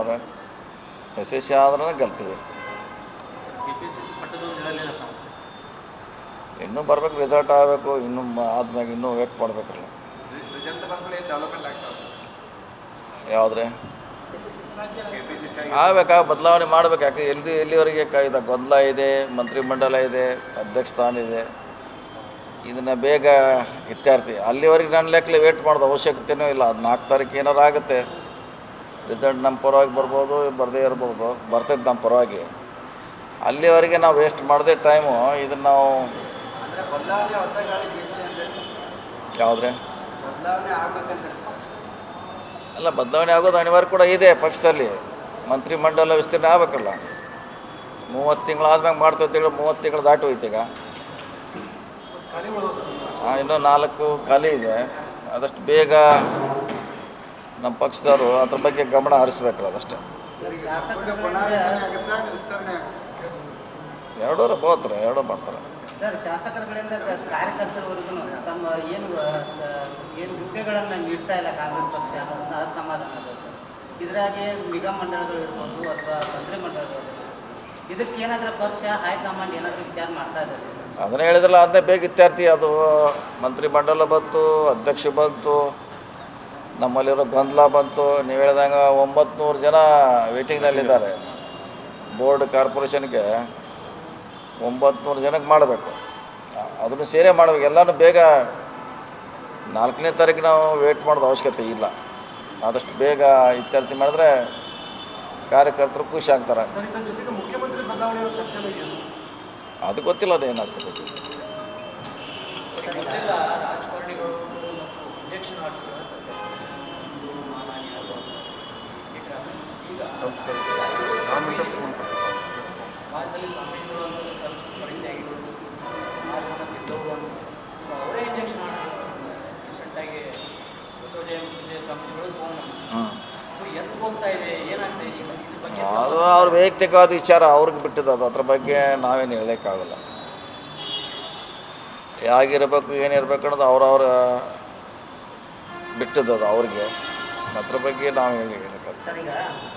ಅವ್ರೆ ಯಶಸ್ವಿ ಆದ್ರೆ ಗೆಲ್ತೀವಿ. ಇನ್ನೂ ಬರ್ಬೇಕು, ರಿಸಲ್ಟ್ ಆಗಬೇಕು, ಇನ್ನೂ ಆದ್ಮ್ಯಾಗ ಇನ್ನೂ ವೇಟ್ ಮಾಡಬೇಕಲ್ಲ. ಯಾವುದ್ರೆ ಆಗ್ಬೇಕಾ ಬದಲಾವಣೆ ಮಾಡ್ಬೇಕು. ಯಾಕೆ ಎಲ್ಲಿವರೆಗೆ ಇದು ಗೊಂದಲ ಇದೆ, ಮಂತ್ರಿಮಂಡಲ ಇದೆ, ಅಧ್ಯಕ್ಷ ಸ್ಥಾನ ಇದೆ, ಇದನ್ನು ಬೇಗ ಇತ್ಯರ್ಥಿ ಅಲ್ಲಿವರೆಗೆ ನನ್ನ ಲೆಕ್ಕಲೆ ವೇಟ್ ಮಾಡೋದು ಅವಶ್ಯಕತೆಯೂ ಇಲ್ಲ. ಅದು 4 ತಾರೀಕು ಏನಾರು ಆಗುತ್ತೆ, ರಿಸಲ್ಟ್ ನಮ್ಮ ಪರವಾಗಿ ಬರ್ಬೋದು, ಬರದೇ ಇರ್ಬೋದು, ಬರ್ತೈತೆ ನಮ್ಮ ಪರವಾಗಿ. ಅಲ್ಲಿವರೆಗೆ ನಾವು ವೇಸ್ಟ್ ಮಾಡದೆ ಟೈಮು ಇದನ್ನು ನಾವು ಯಾವುದ್ರೆ ಅಲ್ಲ ಬದಲಾವಣೆ ಆಗೋದು ಅನಿವಾರ್ಯ ಕೂಡ ಇದೆ. ಪಕ್ಷದಲ್ಲಿ ಮಂತ್ರಿಮಂಡಲ ವಿಸ್ತರಣೆ ಆಗಬೇಕಲ್ಲ. 30 ತಿಂಗಳು ಆದ್ಮೇಲೆ ಮಾಡ್ತಾ ತಿಂಗಳು 30 ತಿಂಗಳು ದಾಟಿ ಹೋಯ್ತು. ಈಗ ಇನ್ನೂ 4 ಖಾಲಿ ಇದೆ. ಆದಷ್ಟು ಬೇಗ ನಮ್ಮ ಪಕ್ಷದವರು ಅದ್ರ ಬಗ್ಗೆ ಗಮನ ಹರಿಸ್ಬೇಕಲ್ಲ, ಅದಷ್ಟೇ. ಎರಡೂ ಬೋತ್ರೆ, ಎರಡೂ ಮಾಡ್ತಾರೆ. ಸರ್, ಶಾಸಕರ ಕಡೆಯಿಂದ ಕಾರ್ಯಕರ್ತರವರೆಗೂ ತಮ್ಮ ಏನು ಹುದ್ದೆಗಳನ್ನು ನೀಡ್ತಾ ಇಲ್ಲ ಕಾಂಗ್ರೆಸ್ ಪಕ್ಷ, ಅದನ್ನು ಅಸಮಾಧಾನ ಇದೆ. ಇದರಾಗೆ ನಿಗಮ ಮಂಡಳಗಳು ಇರ್ಬೋದು ಅಥವಾ ಮಂತ್ರಿ ಮಂಡಳಗಳು, ಇದಕ್ಕೇನಾದರೂ ಪಕ್ಷ ಹೈಕಮಾಂಡ್ ಏನಾದರೂ ವಿಚಾರ ಮಾಡ್ತಾ ಇದ್ದಾರೆ? ಅದನ್ನೇ ಹೇಳಿದ್ರಲ್ಲ, ಅದನ್ನೇ ಬೇಗ ಇತ್ಯರ್ಥಿ. ಅದು ಮಂತ್ರಿಮಂಡಲ ಬಂತು, ಅಧ್ಯಕ್ಷ ಬಂತು, ನಮ್ಮಲ್ಲಿರೋ ಗೊಂದಲ ಬಂತು. ನೀವು ಹೇಳಿದಂಗೆ 900 ಜನ ವೇಟಿಂಗ್ನಲ್ಲಿದ್ದಾರೆ. ಬೋರ್ಡ್ ಕಾರ್ಪೊರೇಷನ್ಗೆ 900 ಜನಕ್ಕೆ ಮಾಡಬೇಕು. ಅದನ್ನು ಸೇರೇ ಮಾಡಬೇಕು. ಎಲ್ಲನೂ ಬೇಗ 4ನೇ ತಾರೀಕು ನಾವು ವೇಟ್ ಮಾಡೋದು ಅವಶ್ಯಕತೆ ಇಲ್ಲ. ಆದಷ್ಟು ಬೇಗ ಇತ್ಯರ್ಥಿ ಮಾಡಿದ್ರೆ ಕಾರ್ಯಕರ್ತರು ಖುಷಿ ಆಗ್ತಾರೆ. ಅದು ಗೊತ್ತಿಲ್ಲ, ಅದು ಏನಾಗ್ತದೆ. ಅದು ಅವ್ರ ವೈಯಕ್ತಿಕವಾದ ವಿಚಾರ, ಅವ್ರಿಗೆ ಬಿಟ್ಟಿದ್ದು. ಅದು ಅದ್ರ ಬಗ್ಗೆ ನಾವೇನು ಹೇಳೋಕ್ಕಾಗಲ್ಲ. ಹೇಗಿರಬೇಕು, ಏನಿರಬೇಕು ಅನ್ನೋದು ಅವ್ರವ್ರ ಬಿಟ್ಟದ್ದು, ಅದು ಅವ್ರಿಗೆ. ಅದ್ರ ಬಗ್ಗೆ ನಾವು ಹೇಳೋಕ್ಕಾಗಲ್ಲ.